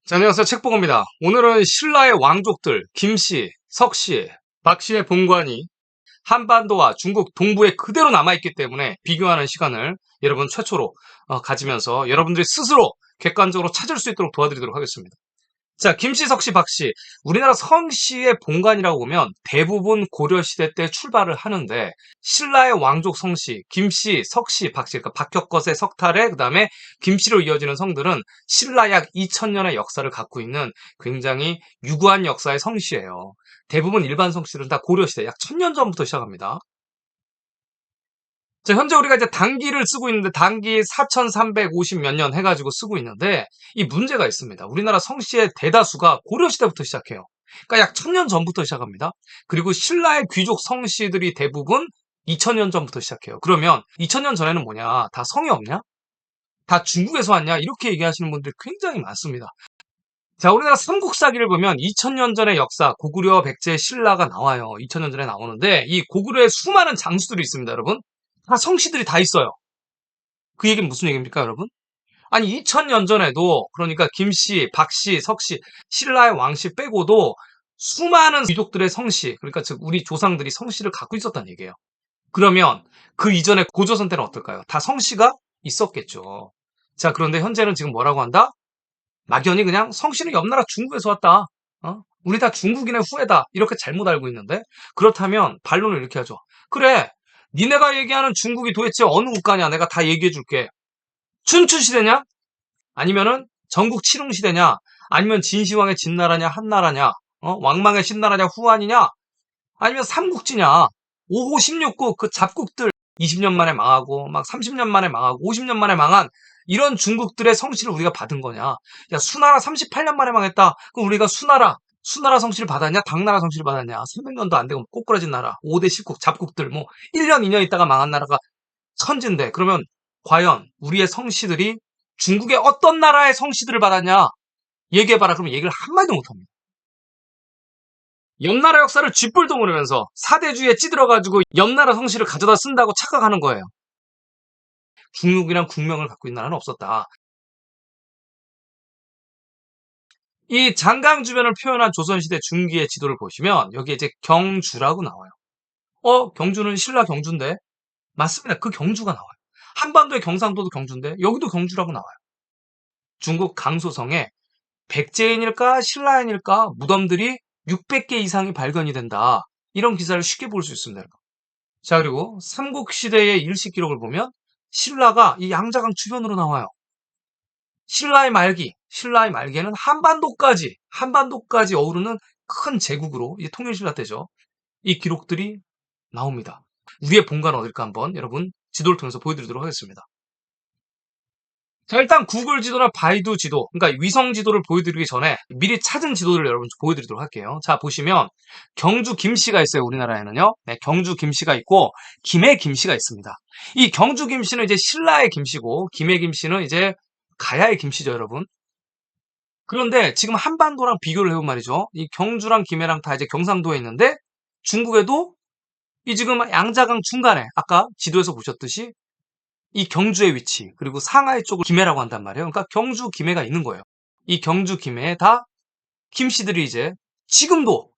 자, 안녕하세요. 책보고입니다. 오늘은 신라의 왕족들 김씨, 석씨, 박씨의 본관이 한반도와 중국 동부에 그대로 남아있기 때문에 비교하는 시간을 여러분 최초로 가지면서 여러분들이 스스로 객관적으로 찾을 수 있도록 도와드리도록 하겠습니다. 자, 김씨, 석씨, 박씨. 우리나라 성씨의 본관이라고 보면 대부분 고려시대 때 출발을 하는데 신라의 왕족 성씨, 김씨, 석씨, 박씨, 그러니까 박혁거세, 석탈의 그다음에 김씨로 이어지는 성들은 신라 약 2000년의 역사를 갖고 있는 굉장히 유구한 역사의 성씨예요. 대부분 일반 성씨들은 다 고려시대 약 1000년 전부터 시작합니다. 자, 현재 우리가 이제 단기를 쓰고 있는데 단기 4350 몇 년 해가지고 쓰고 있는데 이 문제가 있습니다. 우리나라 성씨의 대다수가 고려시대부터 시작해요. 그러니까 약 1000년 전부터 시작합니다. 그리고 신라의 귀족 성씨들이 대부분 2000년 전부터 시작해요. 그러면 2000년 전에는 뭐냐? 다 성이 없냐? 다 중국에서 왔냐? 이렇게 얘기하시는 분들이 굉장히 많습니다. 자, 우리나라 삼국사기를 보면 2000년 전의 역사, 고구려, 백제, 신라가 나와요. 2000년 전에 나오는데 이 고구려에 수많은 장수들이 있습니다, 여러분. 다 성씨들이 다 있어요. 그 얘기는 무슨 얘기입니까, 여러분? 아니, 2000년 전에도, 그러니까 김씨, 박씨, 석씨, 신라의 왕씨 빼고도 수많은 귀족들의 성씨, 그러니까 즉, 우리 조상들이 성씨를 갖고 있었다는 얘기예요. 그러면 그 이전에 고조선 때는 어떨까요? 다 성씨가 있었겠죠. 자, 그런데 현재는 지금 뭐라고 한다? 막연히 그냥 성씨는 옆나라 중국에서 왔다. 우리 다 중국인의 후예다. 이렇게 잘못 알고 있는데, 그렇다면 반론을 이렇게 하죠. 그래, 니네가 얘기하는 중국이 도대체 어느 국가냐? 내가 다 얘기해 줄게. 춘추 시대냐? 아니면은 전국 칠흥 시대냐? 아니면 진시황의 진나라냐? 한나라냐? 왕망의 신나라냐? 후한이냐? 아니면 삼국지냐? 5호 16국 그 잡국들 20년 만에 망하고 막 30년 만에 망하고 50년 만에 망한 이런 중국들의 성씨를 우리가 받은 거냐? 야, 수나라 38년 만에 망했다. 그럼 우리가 수나라 성씨를 받았냐? 당나라 성씨를 받았냐? 300년도 안 되고 꼬꾸라진 나라, 5대 10국 잡국들 뭐 1년 2년 있다가 망한 나라가 천진데, 그러면 과연 우리의 성씨들이 중국의 어떤 나라의 성씨들을 받았냐? 얘기해봐라. 그러면 얘기를 한마디도 못합니다. 옆나라 역사를 쥐뿔도 모르면서 사대주의에 찌들어가지고 옆나라 성씨를 가져다 쓴다고 착각하는 거예요. 중국이란 국명을 갖고 있는 나라는 없었다. 이 장강 주변을 표현한 조선시대 중기의 지도를 보시면 여기에 이제 경주라고 나와요. 경주는 신라 경주인데? 맞습니다. 그 경주가 나와요. 한반도의 경상도도 경주인데 여기도 경주라고 나와요. 중국 강소성에 백제인일까 신라인일까 무덤들이 600개 이상이 발견이 된다. 이런 기사를 쉽게 볼 수 있습니다. 자, 그리고 삼국시대의 일식 기록을 보면 신라가 이 양자강 주변으로 나와요. 신라의 말기에는 한반도까지 어우르는 큰 제국으로 이제 통일신라 때죠. 이 기록들이 나옵니다. 우리의 본관은 어딜까 한번 여러분 지도를 통해서 보여드리도록 하겠습니다. 자, 일단 구글 지도나 바이두 지도, 그러니까 위성 지도를 보여드리기 전에 미리 찾은 지도를 여러분 보여드리도록 할게요. 자, 보시면 경주 김씨가 있어요. 우리나라에는요. 네, 경주 김씨가 있고 김해 김씨가 있습니다. 이 경주 김씨는 이제 신라의 김씨고 김해 김씨는 이제 가야의 김씨죠, 여러분. 그런데 지금 한반도랑 비교를 해본 말이죠. 이 경주랑 김해랑 다 이제 경상도에 있는데 중국에도 이 지금 양자강 중간에 아까 지도에서 보셨듯이 이 경주의 위치, 그리고 상하이 쪽을 김해라고 한단 말이에요. 그러니까 경주, 김해가 있는 거예요. 이 경주, 김해에 다 김씨들이 이제 지금도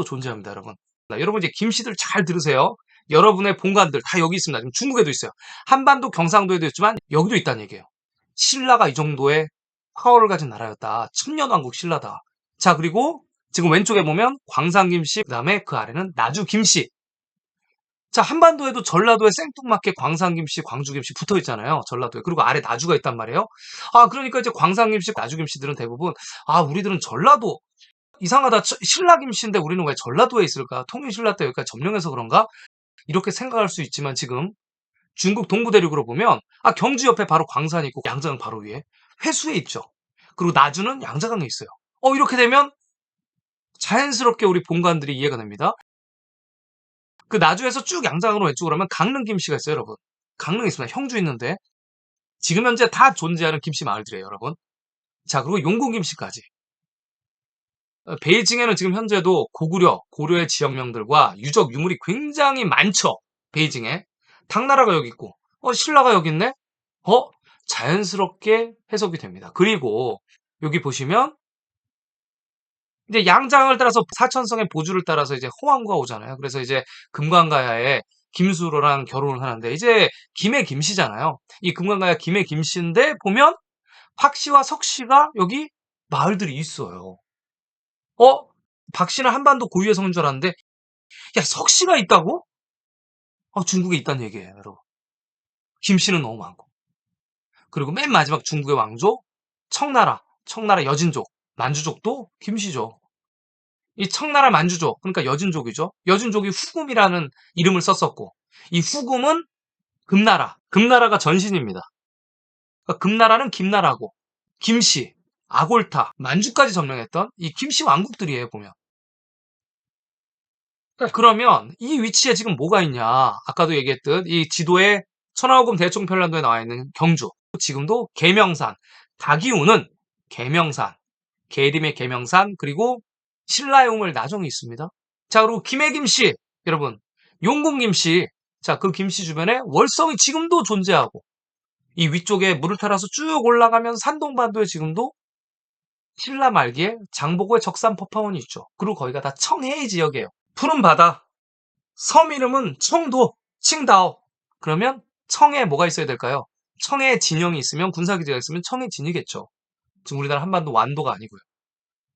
존재합니다, 여러분. 여러분 이제 김씨들 잘 들으세요. 여러분의 본관들 다 여기 있습니다. 지금 중국에도 있어요. 한반도, 경상도에도 있지만 여기도 있다는 얘기예요. 신라가 이 정도의 파워를 가진 나라였다. 천년왕국 신라다. 자, 그리고 지금 왼쪽에 보면 광산김씨, 그 다음에 그 아래는 나주김씨. 자, 한반도에도 전라도에 생뚱맞게 광산김씨, 광주김씨 붙어 있잖아요. 전라도에. 그리고 아래 나주가 있단 말이에요. 그러니까 이제 광산김씨, 나주김씨들은 대부분, 우리들은 전라도, 이상하다. 신라김씨인데 우리는 왜 전라도에 있을까? 통일신라 때 여기까지 점령해서 그런가? 이렇게 생각할 수 있지만 지금 중국 동부 대륙으로 보면, 경주 옆에 바로 광산이 있고 양자강 바로 위에 회수에 있죠. 그리고 나주는 양자강에 있어요. 이렇게 되면 자연스럽게 우리 본관들이 이해가 됩니다. 그 나주에서 쭉 양장으로 왼쪽으로 하면 강릉 김씨가 있어요, 여러분. 강릉에 있습니다. 형주 있는데 지금 현재 다 존재하는 김씨 마을들이에요, 여러분. 자, 그리고 용궁 김씨까지. 베이징에는 지금 현재도 고려의 지역명들과 유적 유물이 굉장히 많죠. 베이징에. 당나라가 여기 있고, 신라가 여기 있네? 자연스럽게 해석이 됩니다. 그리고 여기 보시면 이제 양장을 따라서 사천성의 보주를 따라서 이제 호황구가 오잖아요. 그래서 이제 금관가야에 김수로랑 결혼을 하는데 이제 김의 김씨잖아요. 이 금관가야 김의 김씨인데 보면 박씨와 석씨가 여기 마을들이 있어요. 어? 박씨는 한반도 고유의 성인 줄 알았는데 야 석씨가 있다고? 중국에 있다는 얘기예요, 여러분. 김씨는 너무 많고. 그리고 맨 마지막 중국의 왕조 청나라 여진족 만주족도 김씨죠. 이 청나라 만주족 그러니까 여진족이죠. 여진족이 후금이라는 이름을 썼었고 이 후금은 금나라가 전신입니다. 그러니까 금나라는 김나라고 김씨, 아골타, 만주까지 점령했던 이 김씨 왕국들이에요 보면. 그러면 이 위치에 지금 뭐가 있냐? 아까도 얘기했듯 이 지도에 천하호금 대총편란도에 나와 있는 경주, 지금도 계명산, 다기우는 계명산, 계림의 계명산 그리고 신라의 우물 나정이 있습니다. 자 그리고 김해 김씨 여러분 용궁 김씨 자 그 김씨 주변에 월성이 지금도 존재하고 이 위쪽에 물을 따라서 쭉 올라가면 산동반도에 지금도 신라 말기에 장보고의 적산 법화원이 있죠. 그리고 거기가 다 청해 지역이에요. 푸른 바다, 섬 이름은 청도, 칭다오. 그러면 청에 뭐가 있어야 될까요? 청해 진영이 있으면 군사기지가 있으면 청해 진이겠죠. 지금 우리나라 한반도 완도가 아니고요.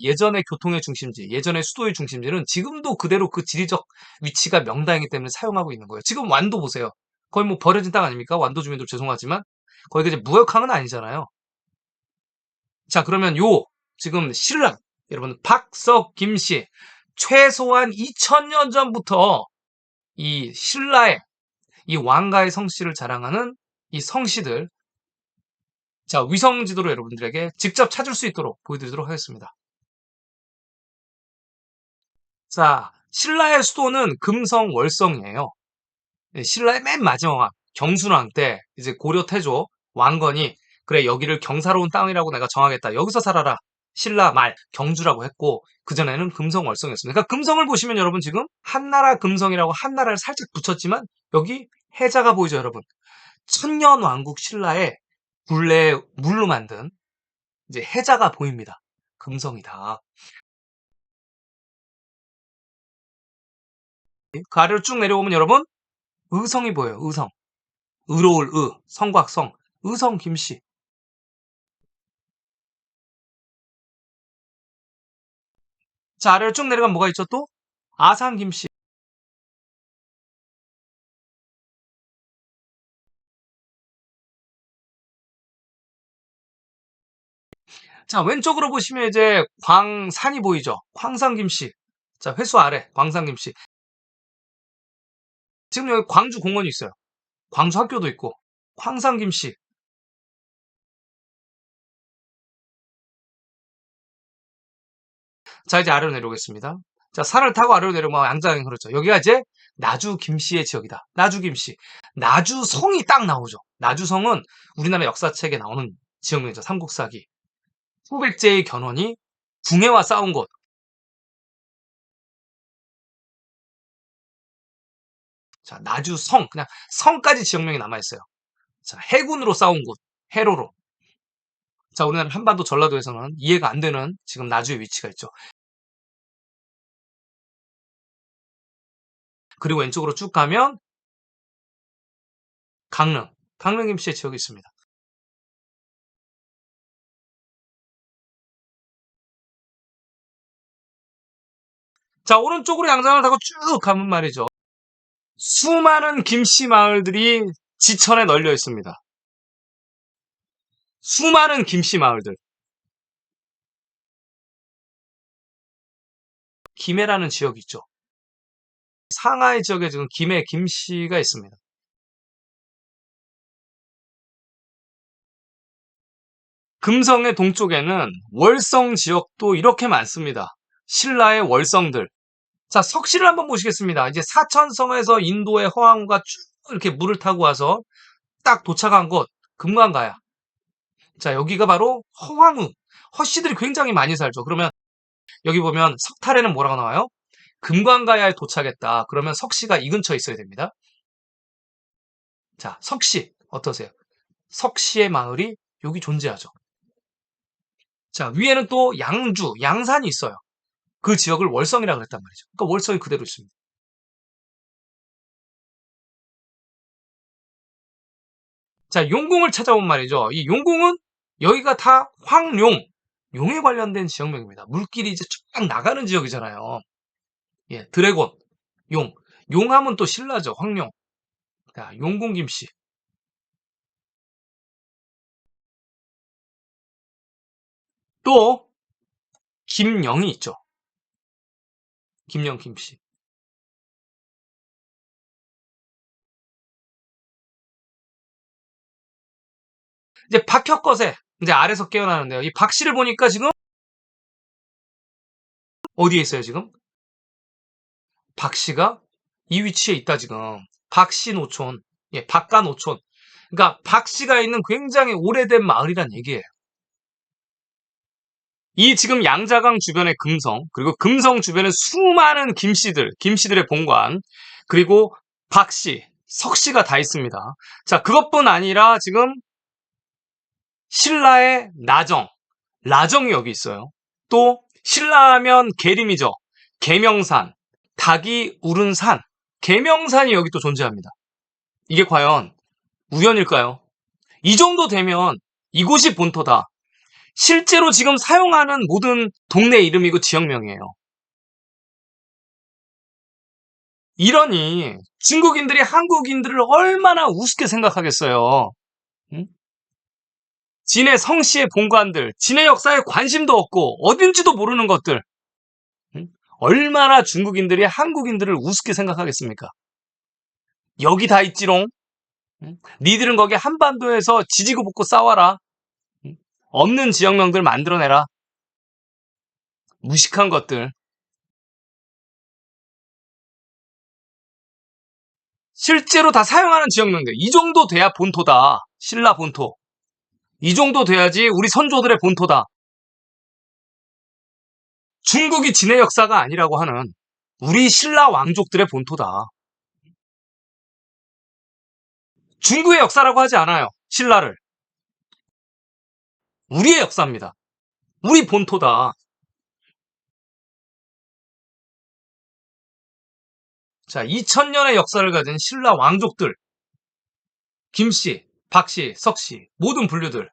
예전의 교통의 중심지, 예전의 수도의 중심지는 지금도 그대로 그 지리적 위치가 명당이기 때문에 사용하고 있는 거예요. 지금 완도 보세요. 거의 뭐 버려진 땅 아닙니까? 완도 주민들 죄송하지만 거기가 이제 무역항은 아니잖아요. 자, 그러면 지금 신라 여러분 박석 김씨 최소한 2000년 전부터 이 신라의 이 왕가의 성씨를 자랑하는 이 성씨들 자 위성 지도로 여러분들에게 직접 찾을 수 있도록 보여드리도록 하겠습니다. 자 신라의 수도는 금성 월성이에요. 신라의 맨 마지막 경순왕 때 이제 고려 태조 왕건이 그래 여기를 경사로운 땅이라고 내가 정하겠다. 여기서 살아라. 신라 말 경주라고 했고 그전에는 금성 월성이었습니다. 그러니까 금성을 보시면 여러분 지금 한나라 금성이라고 한나라를 살짝 붙였지만 여기 해자가 보이죠 여러분. 천년왕국 신라의 굴레 물로 만든 이제 해자가 보입니다. 금성이다. 그 아래로 쭉 내려오면 여러분 의성이 보여요. 의성. 의로울 성곽성, 의성 김씨. 자, 아래로 쭉 내려가면 뭐가 있죠 또? 아산 김씨. 자, 왼쪽으로 보시면 이제 광산이 보이죠? 광산 김씨. 자, 회수 아래 광산 김씨. 지금 여기 광주 공원이 있어요. 광주 학교도 있고. 광산 김씨. 자, 이제 아래로 내려오겠습니다. 자, 산을 타고 아래로 내려오면 양장이 흐르죠. 여기가 이제 나주 김씨의 지역이다. 나주 김씨. 나주성이 딱 나오죠. 나주성은 우리나라 역사책에 나오는 지역명이죠. 삼국사기. 후백제의 견훤이 궁예와 싸운 곳. 자, 나주성. 그냥 성까지 지역명이 남아있어요. 자, 해군으로 싸운 곳. 해로로. 자, 우리나라 한반도 전라도에서는 이해가 안 되는 지금 나주의 위치가 있죠. 그리고 왼쪽으로 쭉 가면 강릉. 강릉 김씨의 지역이 있습니다. 자, 오른쪽으로 양장을 타고 쭉 가면 말이죠. 수많은 김씨 마을들이 지천에 널려 있습니다. 수많은 김씨 마을들. 김해라는 지역이 있죠. 상하이 지역에 지금 김해 김씨가 있습니다. 금성의 동쪽에는 월성 지역도 이렇게 많습니다. 신라의 월성들. 자, 석씨를 한번 보시겠습니다. 이제 사천성에서 인도의 허황우가 쭉 이렇게 물을 타고 와서 딱 도착한 곳, 금관가야. 자, 여기가 바로 허황우. 허씨들이 굉장히 많이 살죠. 그러면 여기 보면 석탈에는 뭐라고 나와요? 금관가야에 도착했다. 그러면 석씨가 이 근처에 있어야 됩니다. 자, 석씨 어떠세요? 석씨의 마을이 여기 존재하죠. 자, 위에는 또 양주, 양산이 있어요. 그 지역을 월성이라고 그랬단 말이죠. 그러니까 월성이 그대로 있습니다. 자, 용궁을 찾아본 말이죠. 이 용궁은 여기가 다 황룡, 용에 관련된 지역명입니다. 물길이 이제 쭉 나가는 지역이잖아요. 예, 드래곤, 용. 용하면 또 신라죠. 황룡. 자, 용궁 김씨. 또 김영이 있죠. 김영 김씨. 이제 박혁거세. 이제 아래서 깨어나는데요. 이 박씨를 보니까 지금 어디에 있어요, 지금? 박씨가 이 위치에 있다, 지금. 박씨 노촌. 예, 박가 노촌. 그러니까 박씨가 있는 굉장히 오래된 마을이란 얘기예요. 이 지금 양자강 주변의 금성, 그리고 금성 주변에 수많은 김씨들, 김씨들의 본관, 그리고 박씨, 석씨가 다 있습니다. 자, 그것뿐 아니라 지금 신라의 나정, 라정이 여기 있어요. 또 신라하면 계림이죠. 계명산, 닭이 우른 산, 계명산이 여기 또 존재합니다. 이게 과연 우연일까요? 이 정도 되면 이곳이 본토다. 실제로 지금 사용하는 모든 동네 이름이고 지역명이에요. 이러니 중국인들이 한국인들을 얼마나 우습게 생각하겠어요. 응? 진해 성씨의 본관들, 진해 역사에 관심도 없고 어딘지도 모르는 것들. 응? 얼마나 중국인들이 한국인들을 우습게 생각하겠습니까? 여기 다 있지롱. 응? 니들은 거기 한반도에서 지지고 볶고 싸워라. 응? 없는 지역명들 만들어내라. 무식한 것들. 실제로 다 사용하는 지역명들. 이 정도 돼야 본토다. 신라 본토. 이 정도 돼야지 우리 선조들의 본토다. 중국이 진해 역사가 아니라고 하는 우리 신라 왕족들의 본토다. 중국의 역사라고 하지 않아요. 신라를. 우리의 역사입니다. 우리 본토다. 자, 2000년의 역사를 가진 신라 왕족들. 김씨, 박씨, 석씨, 모든 분류들.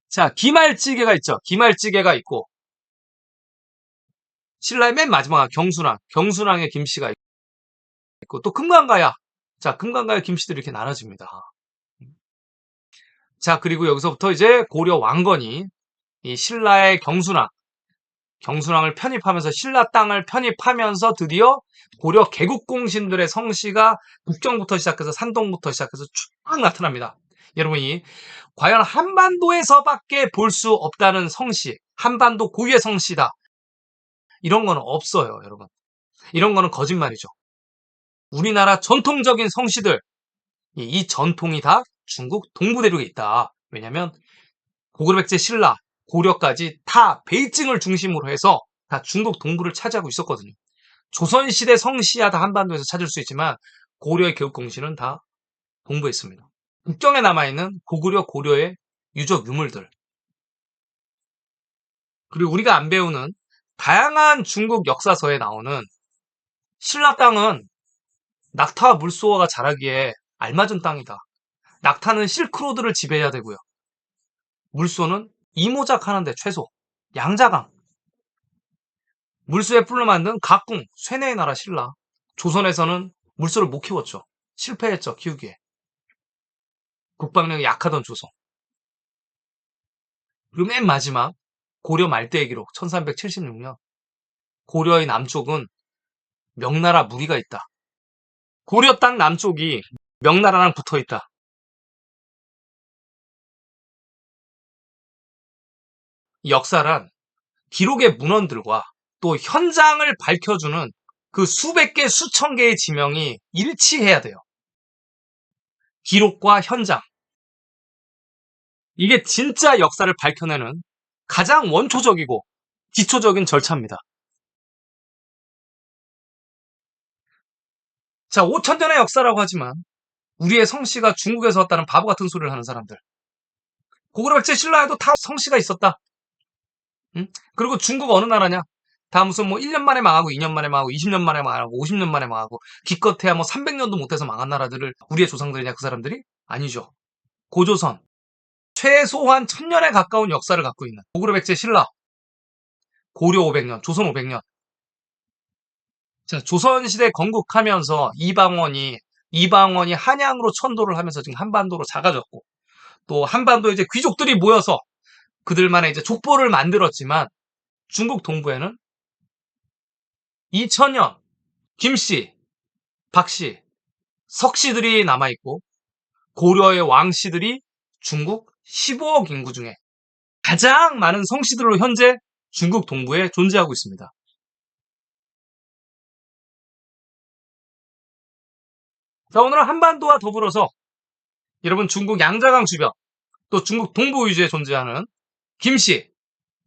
자, 기말찌개가 있죠. 기말찌개가 있고, 신라의 맨 마지막 경순왕, 경순왕의 김씨가 있고, 또 금강가야. 자, 금강가야 김씨들이 이렇게 나눠집니다. 자, 그리고 여기서부터 이제 고려 왕건이 이 신라의 경순왕, 경순왕을 편입하면서 신라 땅을 편입하면서 드디어 고려 개국공신들의 성씨가 북경부터 시작해서 산동부터 시작해서 쭉 나타납니다. 여러분이 과연 한반도에서밖에 볼 수 없다는 성씨, 한반도 고유의 성씨다. 이런 거는 없어요, 여러분. 이런 거는 거짓말이죠. 우리나라 전통적인 성씨들, 이 전통이 다 중국 동부대륙에 있다. 왜냐면 고구려백제 신라, 고려까지 다 베이징을 중심으로 해서 다 중국 동부를 차지하고 있었거든요. 조선시대 성씨야 다 한반도에서 찾을 수 있지만 고려의 개국공신은 다 동부에 있습니다. 국경에 남아있는 고구려, 고려의 유적 유물들. 그리고 우리가 안 배우는 다양한 중국 역사서에 나오는 신라 땅은 낙타와 물소가 자라기에 알맞은 땅이다. 낙타는 실크로드를 지배해야 되고요. 물소는 이모작하는데 최소, 양자강, 물소의 뿔로 만든 각궁, 쇠뇌의 나라 신라. 조선에서는 물소를 못 키웠죠. 실패했죠, 키우기에. 국방력이 약하던 조선. 그리고 맨 마지막 고려 말대의 기록 1376년 고려의 남쪽은 명나라 무리가 있다. 고려 땅 남쪽이 명나라랑 붙어 있다. 역사란 기록의 문헌들과 또 현장을 밝혀주는 그 수백 개, 수천 개의 지명이 일치해야 돼요. 기록과 현장. 이게 진짜 역사를 밝혀내는 가장 원초적이고 기초적인 절차입니다. 자, 5천년의 역사라고 하지만 우리의 성씨가 중국에서 왔다는 바보 같은 소리를 하는 사람들. 고구려 백제 신라에도 다 성씨가 있었다. 응? 그리고 중국 어느 나라냐? 다 무슨 뭐 1년 만에 망하고 2년 만에 망하고 20년 만에 망하고 50년 만에 망하고 기껏해야 뭐 300년도 못해서 망한 나라들을 우리의 조상들이냐 그 사람들이? 아니죠. 고조선 최소한 1000년에 가까운 역사를 갖고 있는 고구려 백제 신라 고려 500년 조선 500년. 자, 조선시대 건국하면서 이방원이 한양으로 천도를 하면서 지금 한반도로 작아졌고 또 한반도에 이제 귀족들이 모여서 그들만의 이제 족보를 만들었지만 중국 동부에는 2000년 김씨, 박씨, 석씨들이 남아있고 고려의 왕씨들이 중국 15억 인구 중에 가장 많은 성씨들로 현재 중국 동부에 존재하고 있습니다. 자, 오늘은 한반도와 더불어서 여러분 중국 양자강 주변 또 중국 동부 위주에 존재하는 김씨,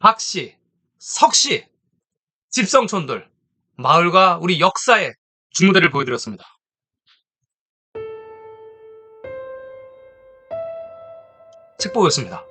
박씨, 석씨, 집성촌들, 마을과 우리 역사의 중무대를 보여드렸습니다. 책보였습니다.